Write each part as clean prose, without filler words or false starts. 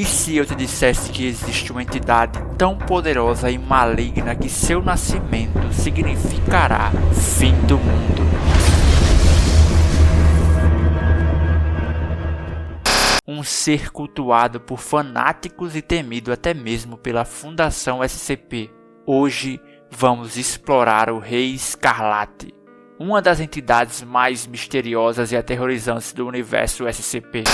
E se eu te dissesse que existe uma entidade tão poderosa e maligna que seu nascimento significará fim do mundo? Um ser cultuado por fanáticos e temido até mesmo pela Fundação SCP. Hoje vamos explorar o Rei Escarlate, uma das entidades mais misteriosas e aterrorizantes do universo SCP.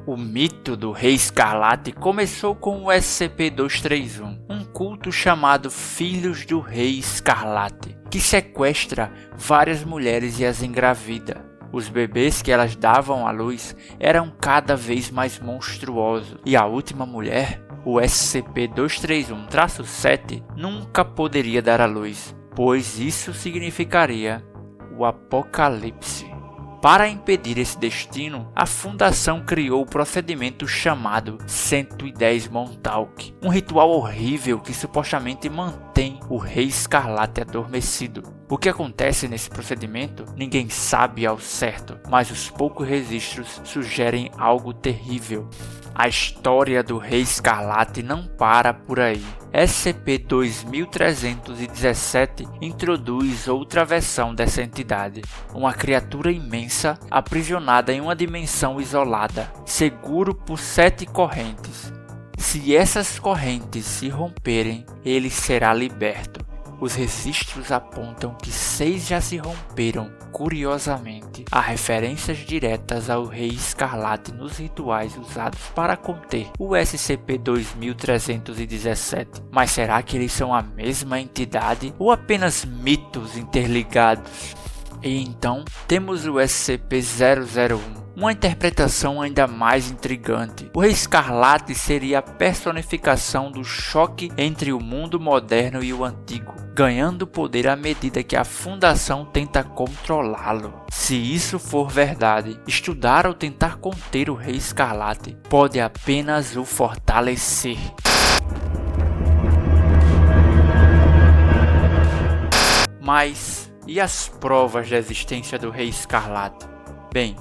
O mito do Rei Escarlate começou com o SCP-231, um culto chamado Filhos do Rei Escarlate, que sequestra várias mulheres e as engravida. Os bebês que elas davam à luz eram cada vez mais monstruosos, e a última mulher, o SCP-231-7, nunca poderia dar à luz, pois isso significaria o apocalipse. Para impedir esse destino, a Fundação criou o procedimento chamado 110 Montauk, um ritual horrível que supostamente mantém o Rei Escarlate adormecido. O que acontece nesse procedimento, ninguém sabe ao certo, mas os poucos registros sugerem algo terrível. A história do Rei Escarlate não para por aí. SCP-2317 introduz outra versão dessa entidade, uma criatura imensa aprisionada em uma dimensão isolada, seguro por 7 correntes. Se essas correntes se romperem, ele será liberto. Os registros apontam que 6 já se romperam. Curiosamente, há referências diretas ao Rei Escarlate nos rituais usados para conter o SCP-2317. Mas será que eles são a mesma entidade ou apenas mitos interligados? E então temos o SCP-001. Uma interpretação ainda mais intrigante. O Rei Escarlate seria a personificação do choque entre o mundo moderno e o antigo, ganhando poder à medida que a Fundação tenta controlá-lo. Se isso for verdade, estudar ou tentar conter o Rei Escarlate pode apenas o fortalecer. Mas e as provas da existência do Rei Escarlate? Bem,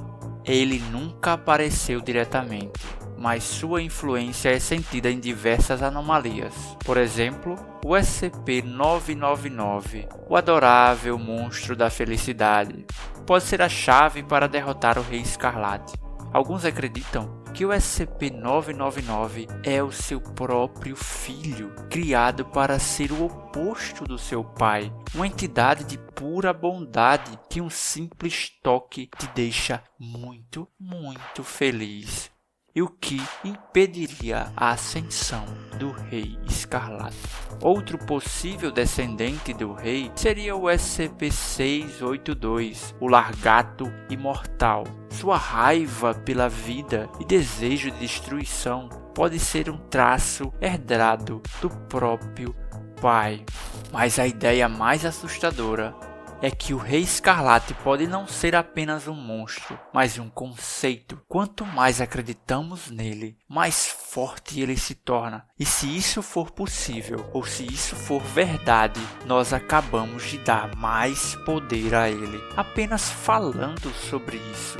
ele nunca apareceu diretamente, mas sua influência é sentida em diversas anomalias. Por exemplo, o SCP-999, o adorável monstro da felicidade, pode ser a chave para derrotar o Rei Escarlate. Alguns acreditam que o SCP-999 é o seu próprio filho, criado para ser o oposto do seu pai, uma entidade de pura bondade que um simples toque te deixa muito, muito feliz. E o que impediria a ascensão do Rei Escarlate. Outro possível descendente do rei seria o SCP-682, o Largato Imortal. Sua raiva pela vida e desejo de destruição pode ser um traço herdado do próprio pai. Mas a ideia mais assustadora é que o Rei Escarlate pode não ser apenas um monstro, mas um conceito. Quanto mais acreditamos nele, mais forte ele se torna. E se isso for possível, ou se isso for verdade, nós acabamos de dar mais poder a ele, apenas falando sobre isso.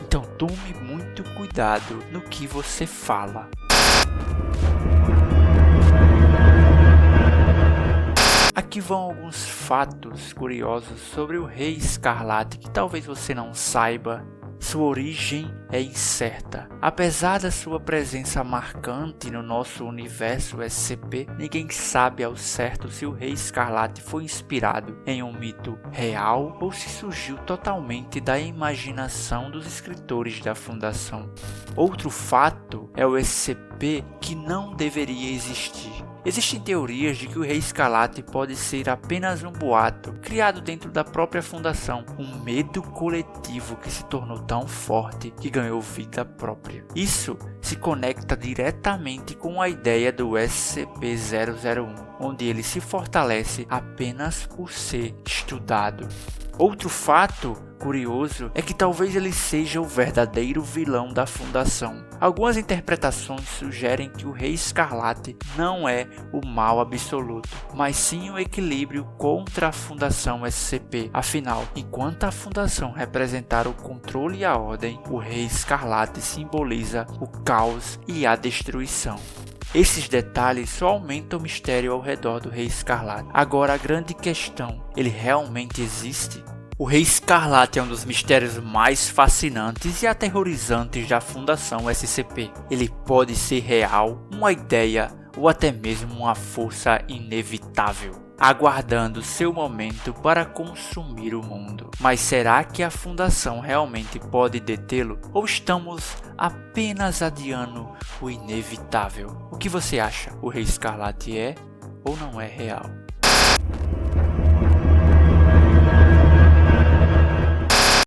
Então tome muito cuidado no que você fala. Aqui vão alguns fatos curiosos sobre o Rei Escarlate que talvez você não saiba. Sua origem é incerta. Apesar da sua presença marcante no nosso universo SCP, ninguém sabe ao certo se o Rei Escarlate foi inspirado em um mito real ou se surgiu totalmente da imaginação dos escritores da Fundação. Outro fato é o SCP que não deveria existir. Existem teorias de que o Rei Escarlate pode ser apenas um boato criado dentro da própria Fundação, um medo coletivo que se tornou tão forte que ganhou vida própria. Isso se conecta diretamente com a ideia do SCP-001, onde ele se fortalece apenas por ser estudado. Outro fato curioso é que talvez ele seja o verdadeiro vilão da Fundação. Algumas interpretações sugerem que o Rei Escarlate não é o mal absoluto, mas sim o equilíbrio contra a Fundação SCP. Afinal, enquanto a Fundação representar o controle e a ordem, o Rei Escarlate simboliza o caos e a destruição. Esses detalhes só aumentam o mistério ao redor do Rei Escarlate. Agora a grande questão, ele realmente existe? O Rei Escarlate é um dos mistérios mais fascinantes e aterrorizantes da Fundação SCP. Ele pode ser real, uma ideia ou até mesmo uma força inevitável, aguardando seu momento para consumir o mundo. Mas será que a Fundação realmente pode detê-lo? Ou estamos apenas adiando o inevitável? O que você acha? O Rei Escarlate é ou não é real?